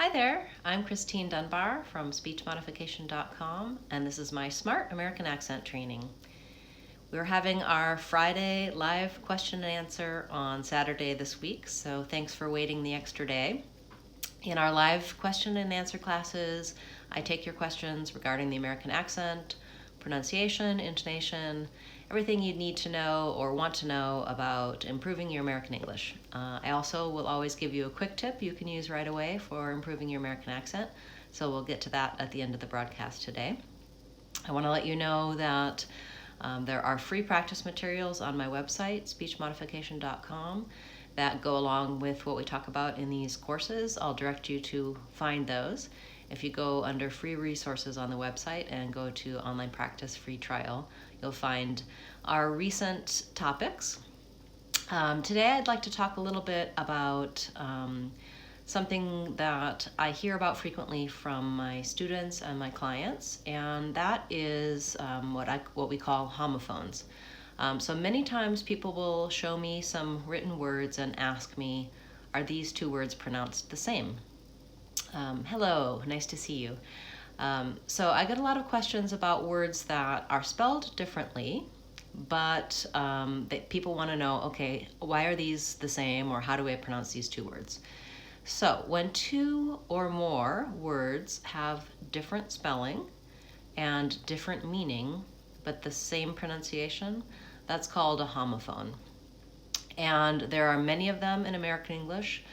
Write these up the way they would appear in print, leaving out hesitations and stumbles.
Hi there, I'm Christine Dunbar from speechmodification.com, and this is my Smart American Accent training. We're having our Friday live question and answer on Saturday this week, so thanks for waiting the extra day. In our live question and answer classes, I take your questions regarding the American accent, pronunciation, intonation, everything you'd need to know or want to know about improving your American English. I also will always give you a quick tip you can use right away for improving your American accent, so we'll get to that at the end of the broadcast today. I want to let you know that there are free practice materials on my website, speechmodification.com, that go along with what we talk about in these courses. I'll direct you to find those. If you go under free resources on the website and go to online practice free trial, you'll find our recent topics. Today I'd like to talk a little bit about something that I hear about frequently from my students and my clients, and that is what we call homophones. So many times people will show me some written words and ask me, are these two words pronounced the same? Hello, nice to see you. So I get a lot of questions about words that are spelled differently, but people want to know, okay, why are these the same, or how do I pronounce these two words? So when two or more words have different spelling and different meaning, but the same pronunciation, that's called a homophone. And there are many of them in American English,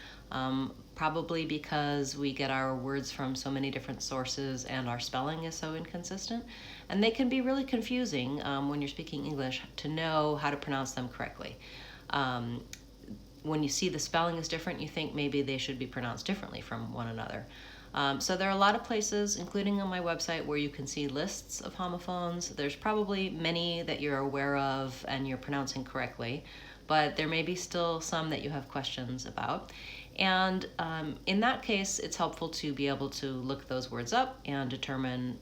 probably because we get our words from so many different sources and our spelling is so inconsistent. And they can be really confusing when you're speaking English to know how to pronounce them correctly. When you see the spelling is different, you think maybe they should be pronounced differently from one another. So there are a lot of places, including on my website, where you can see lists of homophones. There's probably many that you're aware of and you're pronouncing correctly, but there may be still some that you have questions about. And in that case, it's helpful to be able to look those words up and determine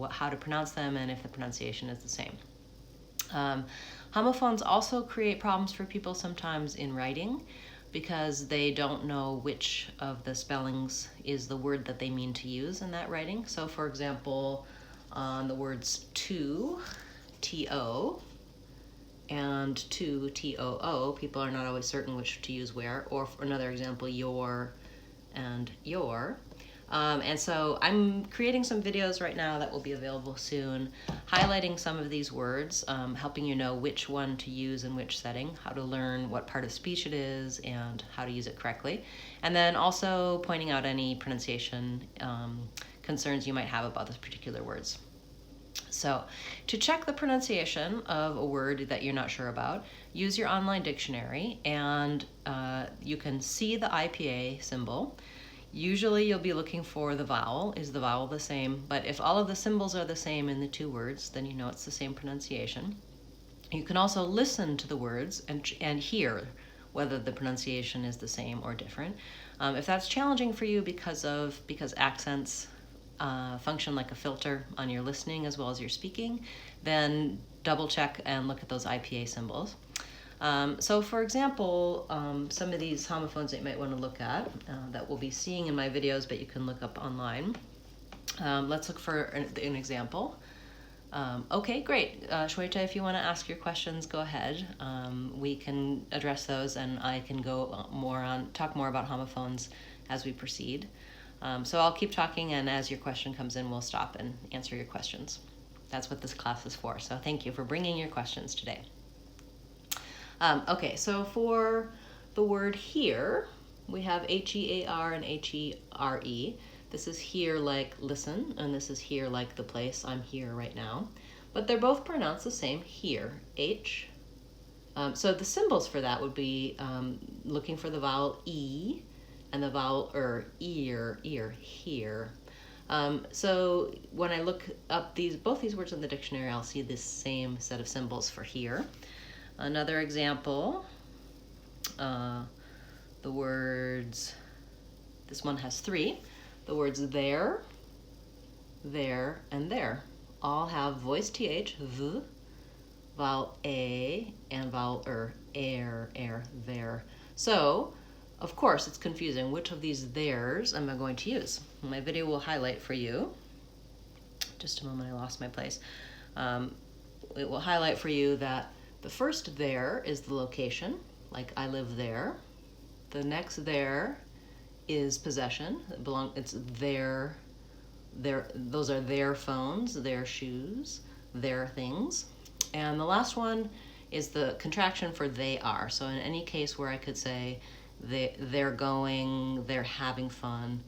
how to pronounce them and if the pronunciation is the same. Homophones also create problems for people sometimes in writing because they don't know which of the spellings is the word that they mean to use in that writing. So for example, on the words to, T-O, and to, T-O-O, people are not always certain which to use where, or for another example, your and your. And so I'm creating some videos right now that will be available soon, highlighting some of these words, helping you know which one to use in which setting, how to learn what part of speech it is, and how to use it correctly. And then also pointing out any pronunciation concerns you might have about those particular words. So to check the pronunciation of a word that you're not sure about, use your online dictionary, and you can see the IPA symbol. Usually you'll be looking for the vowel. Is the vowel the same? But if all of the symbols are the same in the two words, then you know it's the same pronunciation. You can also listen to the words and hear whether the pronunciation is the same or different. If that's challenging for you because accents function like a filter on your listening as well as your speaking, then double check and look at those IPA symbols. So for example, some of these homophones that you might want to look at that we'll be seeing in my videos, but you can look up online. Let's look for an example. Okay, great. Shweta, if you want to ask your questions, go ahead. We can address those, and I can talk more about homophones as we proceed. So I'll keep talking, and as your question comes in, we'll stop and answer your questions. That's what this class is for. So thank you for bringing your questions today. Okay, so for the word here, we have H-E-A-R and H-E-R-E. This is here like listen, and this is here like the place. I'm here right now. But they're both pronounced the same, here, H. So the symbols for that would be looking for the vowel E and the vowel ear, here. So when I look up both these words in the dictionary, I'll see this same set of symbols for here. Another example, the words, this one has three. The words there, and there all have voiced TH, V, vowel A, and vowel air, there. So of course, it's confusing. Which of these theirs am I going to use? My video will highlight for you. Just a moment, I lost my place. It will highlight for you that the first there is the location, like I live there. The next there is possession. It's their, those are their phones, their shoes, their things. And the last one is the contraction for they are. So in any case where I could say they're going, they're having fun,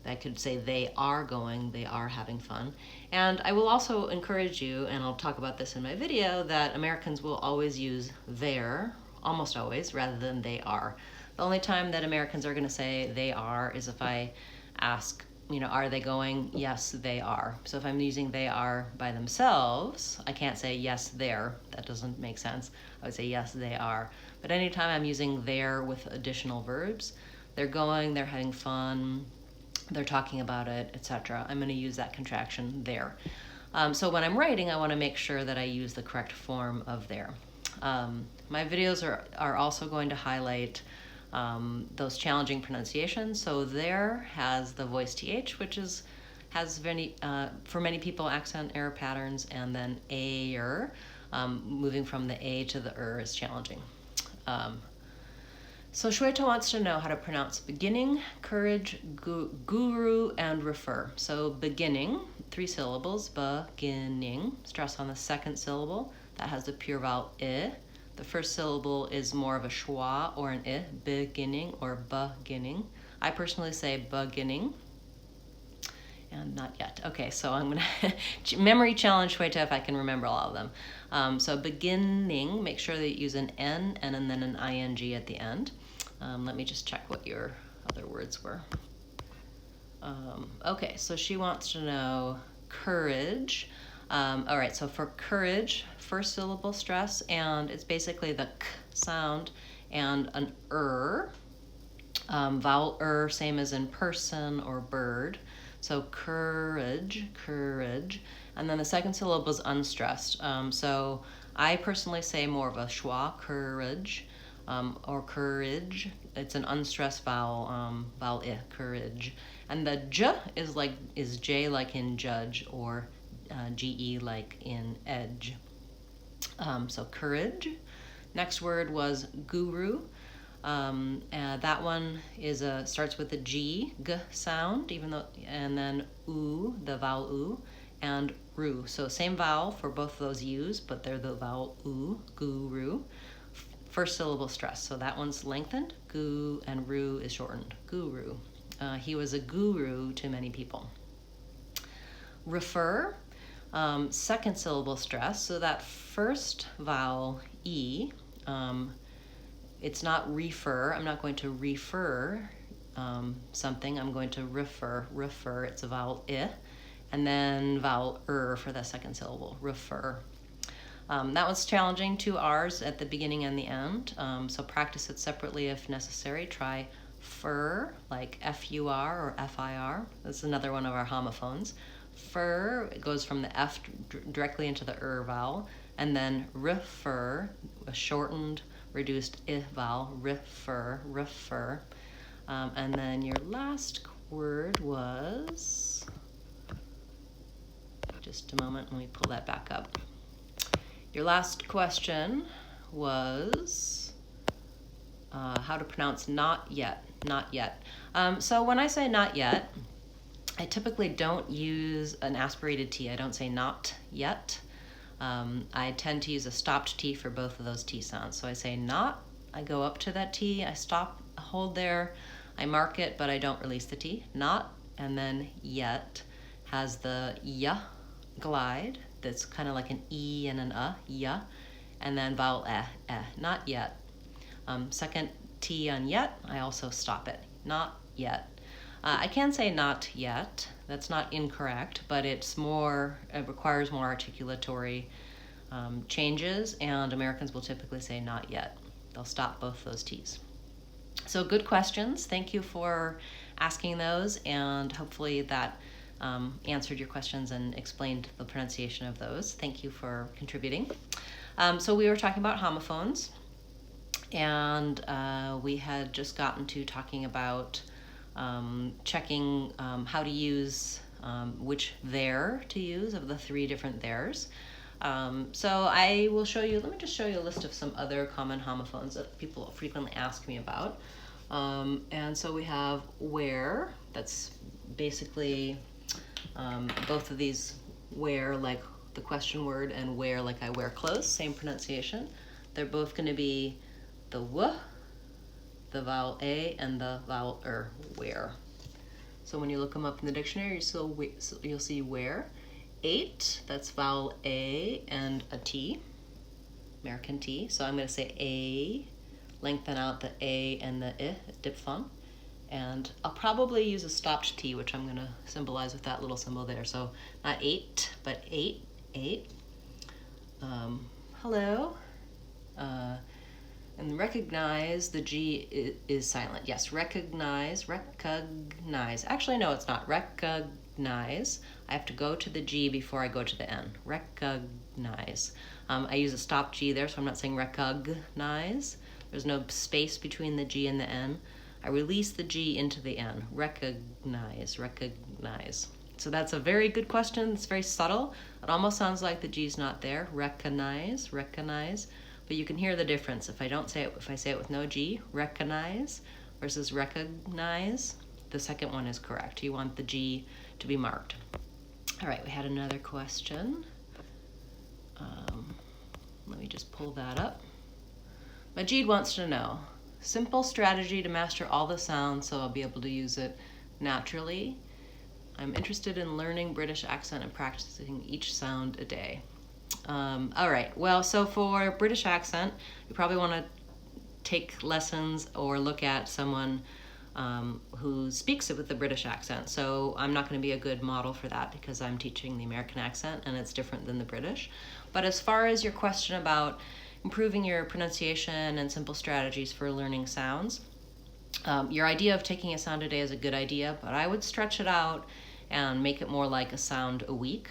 I could say they are going, they are having fun. And I will also encourage you, and I'll talk about this in my video, that Americans will always use their, almost always, rather than they are. The only time that Americans are going to say they are is if I ask, are they going? Yes, they are. So if I'm using they are by themselves, I can't say yes, they're. That doesn't make sense. I would say yes, they are. But anytime I'm using there with additional verbs, they're going, they're having fun, they're talking about it, etc., I'm going to use that contraction there. So when I'm writing, I want to make sure that I use the correct form of there. My videos are also going to highlight those challenging pronunciations. So there has the voice th, which has for many people accent error patterns, and then ayer, moving from the a to the is challenging. So Shweta wants to know how to pronounce beginning, courage, guru, and refer. So beginning, 3 syllables, beginning, stress on the second syllable. That has the pure vowel I. The first syllable is more of a schwa or an I, beginning or beginning. I personally say beginning. And not yet. Okay, so I'm going to memory challenge Shweta if I can remember all of them. So beginning, make sure that you use an N and then an ing at the end. Let me just check what your other words were. Okay, so she wants to know courage. All right, so for courage, first syllable stress, and it's basically the k sound and an vowel same as in person or bird. So courage, and then the second syllable is unstressed. So I personally say more of a schwa, courage, or courage. It's an unstressed vowel, vowel I, courage. And the j is j like in judge, or ge like in edge. So courage. Next word was guru. That one starts with a g sound, and then u, the vowel u, and ru. So same vowel for both of those u's, but they're the vowel u, guru. First syllable stress. So that one's lengthened. Gu and ru is shortened. Guru. He was a guru to many people. Refer. Second syllable stress. So that first vowel e. It's not refer. I'm not going to refer something. I'm going to refer. It's a vowel I, and then vowel for the second syllable, refer. That was challenging, 2 R's at the beginning and the end. So practice it separately if necessary. Try fur, like F-U-R or F-I-R. That's another one of our homophones. Fur, it goes from the F directly into the vowel, and then refer, a shortened, reduced I vowel, refer. And then your last word was, just a moment, let me pull that back up. Your last question was how to pronounce not yet. So when I say not yet, I typically don't use an aspirated T. I don't say not yet. I tend to use a stopped T for both of those T sounds. So I say not, I go up to that T, I stop, hold there, I mark it, but I don't release the T. Not, and then yet has the ya glide. That's kind of like an E and an ya, and then vowel not yet. Second T on yet, I also stop it, not yet. I can say not yet, that's not incorrect, but it requires more articulatory changes, and Americans will typically say not yet. They'll stop both those T's. So good questions, thank you for asking those, and hopefully that answered your questions and explained the pronunciation of those. Thank you for contributing. So we were talking about homophones, And we had just gotten to talking about checking how to use which there to use of the 3 different theirs. So I will show you, let me just show you a list of some other common homophones that people frequently ask me about. And so we have where, that's basically both of these, where like the question word and wear like I wear clothes, same pronunciation. They're both going to be the w, the vowel a, and the vowel where. So when you look them up in the dictionary, you'll see where. 8, that's vowel a and a t, American T. So I'm going to say a, lengthen out the a and the I, diphthong. And I'll probably use a stopped T, which I'm going to symbolize with that little symbol there. So not 8, but 8, 8. Hello. And recognize, the G is silent. Yes, recognize. Actually, no, it's not. Recognize. I have to go to the G before I go to the N. Recognize. I use a stop G there, so I'm not saying recognize. There's no space between the G and the N. I release the G into the N. Recognize. So that's a very good question. It's very subtle. It almost sounds like the G's not there. Recognize. But you can hear the difference. If I say it with no G, recognize versus recognize, the second one is correct. You want the G to be marked. All right, we had another question. Let me just pull that up. Majid wants to know, simple strategy to master all the sounds so I'll be able to use it naturally. I'm interested in learning British accent and practicing each sound a day. All right, well, so for British accent, you probably want to take lessons or look at someone who speaks it with the British accent. So I'm not going to be a good model for that because I'm teaching the American accent and it's different than the British. But as far as your question about improving your pronunciation and simple strategies for learning sounds, your idea of taking a sound a day is a good idea, but I would stretch it out and make it more like a sound a week.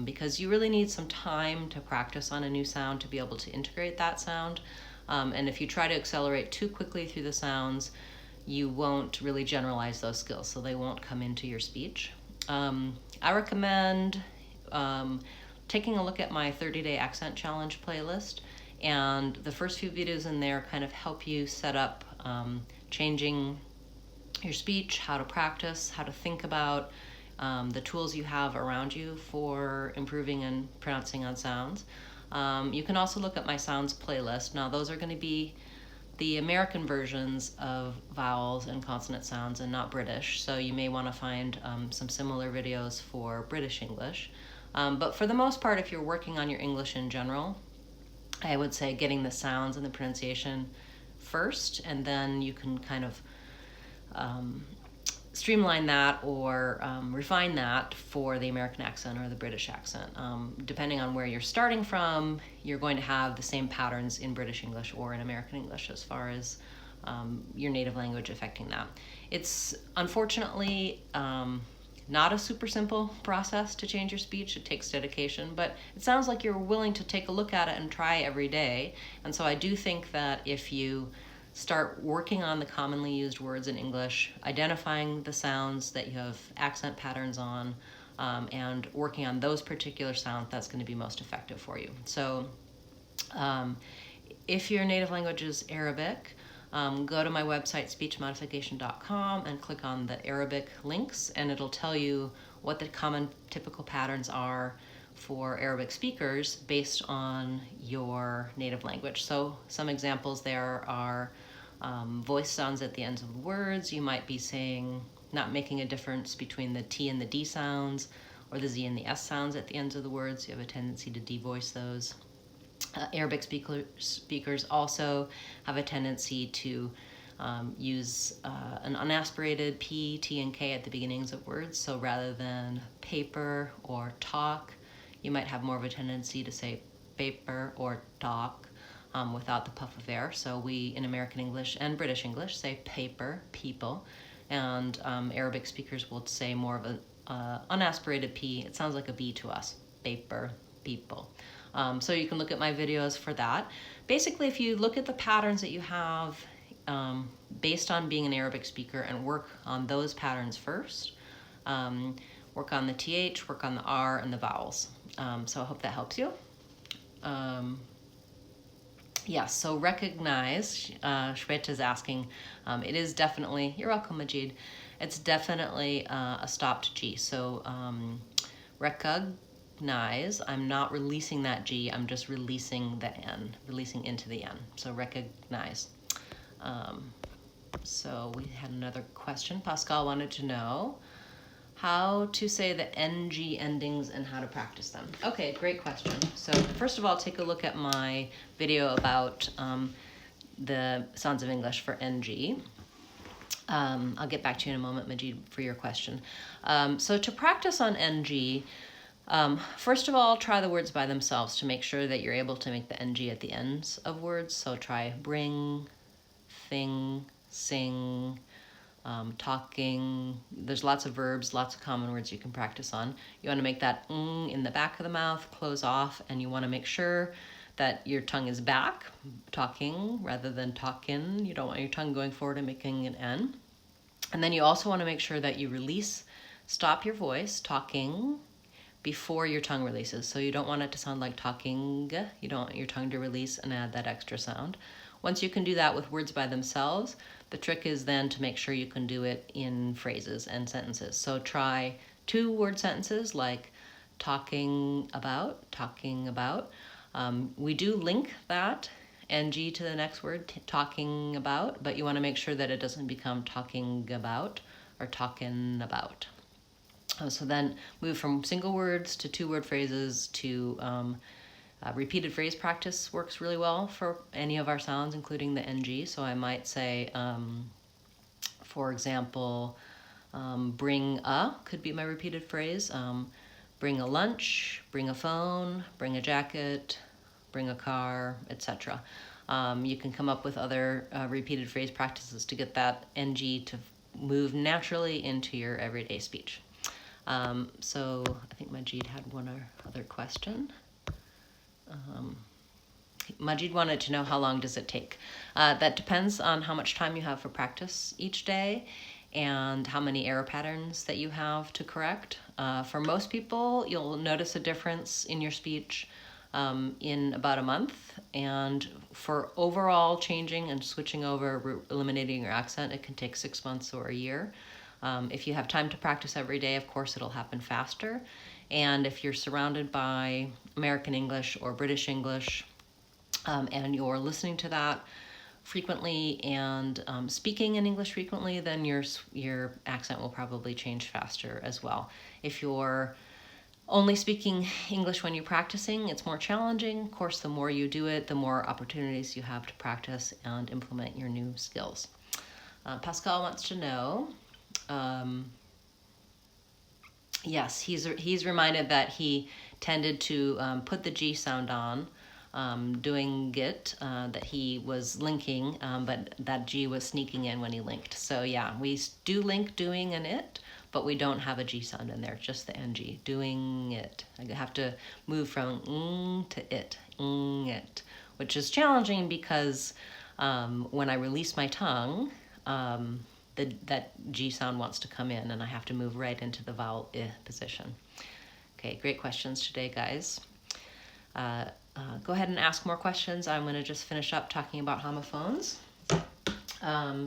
Because you really need some time to practice on a new sound to be able to integrate that sound. And if you try to accelerate too quickly through the sounds, you won't really generalize those skills, so they won't come into your speech. I recommend taking a look at my 30-day accent challenge playlist, and the first few videos in there kind of help you set up changing your speech, how to practice, how to think about the tools you have around you for improving and pronouncing on sounds. You can also look at my sounds playlist. Now those are going to be the American versions of vowels and consonant sounds and not British, so you may want to find some similar videos for British English. But for the most part, if you're working on your English in general, I would say getting the sounds and the pronunciation first, and then you can kind of streamline that or refine that for the American accent or the British accent. Depending on where you're starting from, you're going to have the same patterns in British English or in American English as far as your native language affecting that. It's unfortunately not a super simple process to change your speech. It takes dedication, but it sounds like you're willing to take a look at it and try every day. And so I do think that if you start working on the commonly used words in English, identifying the sounds that you have accent patterns on, and working on those particular sounds, that's going to be most effective for you. So if your native language is Arabic, go to my website, speechmodification.com, and click on the Arabic links, and it'll tell you what the common typical patterns are for Arabic speakers based on your native language. So some examples there are voice sounds at the ends of words. You might be saying, not making a difference between the T and the D sounds, or the Z and the S sounds at the ends of the words. You have a tendency to devoice those. Arabic speakers also have a tendency to use an unaspirated P, T, and K at the beginnings of words. So rather than paper or talk, you might have more of a tendency to say paper or talk without the puff of air. So we, in American English and British English, say paper, people, and Arabic speakers will say more of an unaspirated P. It sounds like a B to us, paper, people. So you can look at my videos for that. Basically, if you look at the patterns that you have based on being an Arabic speaker and work on those patterns first, work on the TH, work on the R and the vowels. So I hope that helps you. Yes, so recognize, Shweta is asking, it is definitely, you're welcome, Majid, it's definitely a stopped G. So recognize, I'm not releasing that G, I'm just releasing the N, releasing into the N. So recognize. So we had another question. Pascal wanted to know how to say the NG endings and how to practice them. Okay, great question. So first of all, take a look at my video about the sounds of English for NG. I'll get back to you in a moment, Majid, for your question. So to practice on NG, first of all, try the words by themselves to make sure that you're able to make the NG at the ends of words. So try bring, thing, sing, talking. There's lots of verbs, lots of common words you can practice on. You want to make that in the back of the mouth close off, and you want to make sure that your tongue is back, talking rather than talkin'. You don't want your tongue going forward and making an N. And then you also want to make sure that you release, stop your voice, talking, before your tongue releases. So you don't want it to sound like talking. You don't want your tongue to release and add that extra sound. Once you can do that with words by themselves, the trick is then to make sure you can do it in phrases and sentences. So try 2-word sentences like talking about, talking about. We do link that NG to the next word, talking about, but you want to make sure that it doesn't become talking about or talking about. So then move from single words to 2-word phrases to repeated phrase practice works really well for any of our sounds, including the NG. So I might say, for example, bring a could be my repeated phrase. Bring a lunch, bring a phone, bring a jacket, bring a car, etc. You can come up with other repeated phrase practices to get that NG to move naturally into your everyday speech. So I think Majid had one other question. Majid wanted to know how long does it take. That depends on how much time you have for practice each day and how many error patterns that you have to correct. For most people, you'll notice a difference in your speech in about a month. And for overall changing and switching over, eliminating your accent, it can take 6 months or a year. If you have time to practice every day, of course, it'll happen faster. And if you're surrounded by American English or British English, and you're listening to that frequently and speaking in English frequently, then your accent will probably change faster as well. If you're only speaking English when you're practicing, it's more challenging. Of course, the more you do it, the more opportunities you have to practice and implement your new skills. Pascal wants to know, yes, he's reminded that he tended to put the G sound on, doing it, that he was linking, but that G was sneaking in when he linked. So yeah, we do link doing and it, but we don't have a G sound in there, just the NG, doing it. I have to move from to it, which is challenging because when I release my tongue, that G sound wants to come in and I have to move right into the vowel I position. Okay, great questions today, guys. Go ahead and ask more questions. I'm going to just finish up talking about homophones.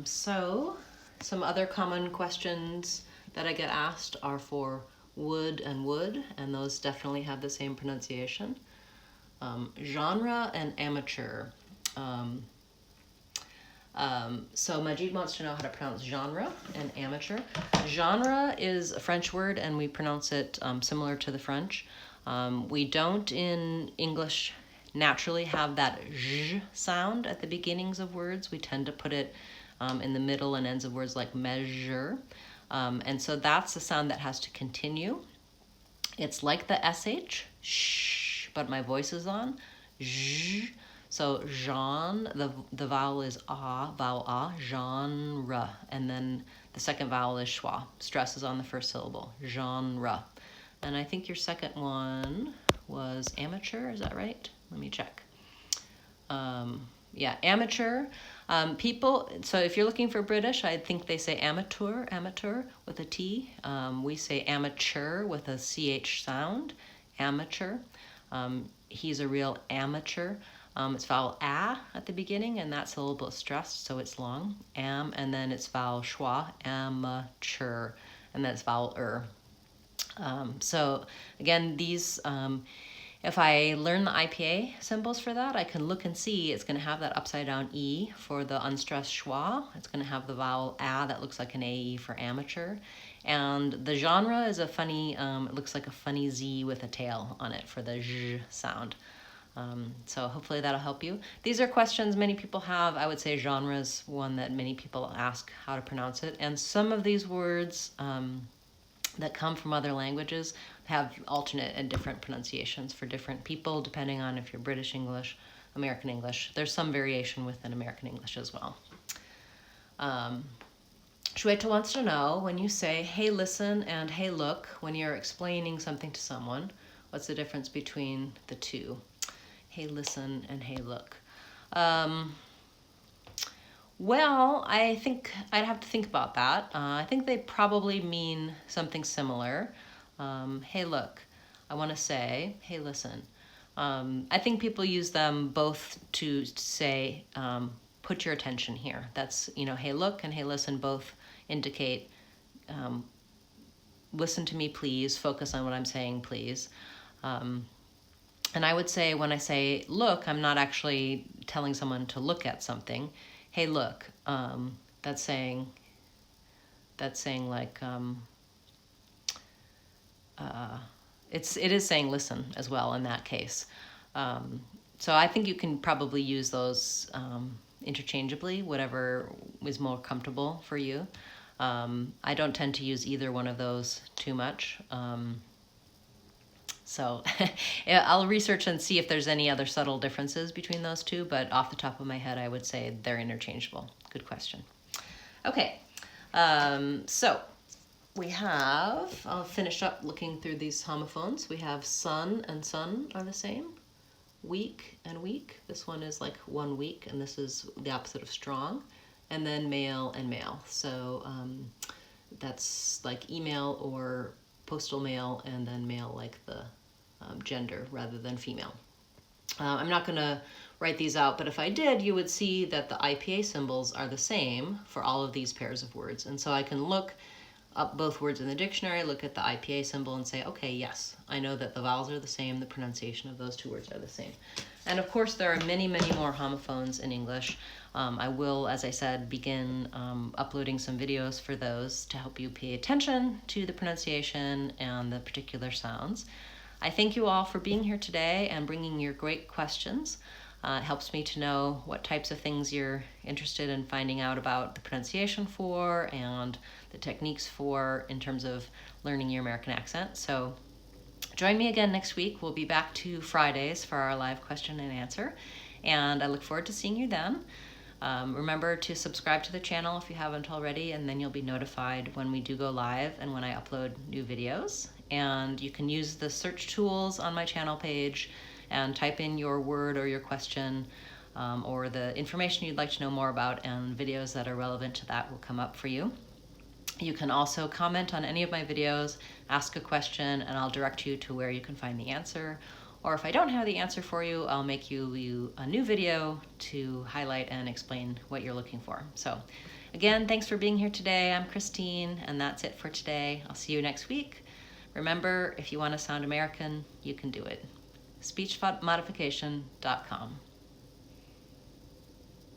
So some other common questions that I get asked are for would, and those definitely have the same pronunciation. Genre and amateur. So Majid wants to know how to pronounce genre and amateur. Genre is a French word and we pronounce it similar to the French. We don't in English naturally have that zh sound at the beginnings of words. We tend to put it in the middle and ends of words like measure. And so that's the sound that has to continue. It's like the SH, shh, but my voice is on, zh. So Jean, the vowel is vowel genre, and then the second vowel is schwa. Stress is on the first syllable, genre. And I think your second one was amateur, is that right? Let me check. Yeah, amateur. People, so if you're looking for British, I think they say amateur with a T. We say amateur with a CH sound, amateur. He's a real amateur. It's vowel a at the beginning, and that syllable is stressed, so it's long. And then it's vowel schwa, amateur, and then it's vowel So again, these, if I learn the IPA symbols for that, I can look and see it's going to have that upside down E for the unstressed schwa. It's going to have the vowel a that looks like an AE for amateur. And the genre is a funny, it looks like a funny Z with a tail on it for the zh sound. So hopefully that'll help you. These are questions many people have. I would say genre is one that many people ask how to pronounce it. And some of these words that come from other languages have alternate and different pronunciations for different people, depending on if you're British English, American English. There's some variation within American English as well. Shweta wants to know, when you say, hey, listen, and hey, look, when you're explaining something to someone, what's the difference between the two? Hey, listen, and hey, look. Well, I think I'd have to think about that. I think they probably mean something similar. Hey, look, I want to say, hey, listen. I think people use them both to say, put your attention here. That's, hey, look and hey, listen both indicate, listen to me, please. Focus on what I'm saying, please. And I would say when I say look, I'm not actually telling someone to look at something. Hey, look, that's saying like, it is saying listen as well in that case. So I think you can probably use those interchangeably, whatever is more comfortable for you. I don't tend to use either one of those too much. So I'll research and see if there's any other subtle differences between those two, but off the top of my head, I would say they're interchangeable. Good question. Okay, so we have, I'll finish up looking through these homophones. We have sun and sun are the same. Weak and week. This one is like 1 week, and this is the opposite of strong. And then male and male. So that's like email or postal mail, and then mail like the gender rather than female. I'm not going to write these out, but if I did, you would see that the IPA symbols are the same for all of these pairs of words. And so I can look up both words in the dictionary, look at the IPA symbol and say, okay, yes, I know that the vowels are the same, the pronunciation of those two words are the same. And of course, there are many, many more homophones in English. I will, as I said, begin uploading some videos for those to help you pay attention to the pronunciation and the particular sounds. I thank you all for being here today and bringing your great questions. It helps me to know what types of things you're interested in finding out about the pronunciation for and the techniques for in terms of learning your American accent. So join me again next week. We'll be back to Fridays for our live question and answer, and I look forward to seeing you then. Remember to subscribe to the channel if you haven't already, and then you'll be notified when we do go live and when I upload new videos. And you can use the search tools on my channel page and type in your word or your question or the information you'd like to know more about, and videos that are relevant to that will come up for you. You can also comment on any of my videos, ask a question, and I'll direct you to where you can find the answer. Or if I don't have the answer for you, I'll make you a new video to highlight and explain what you're looking for. So again, thanks for being here today. I'm Christine, and that's it for today. I'll see you next week. Remember, if you want to sound American, you can do it. SpeechModification.com.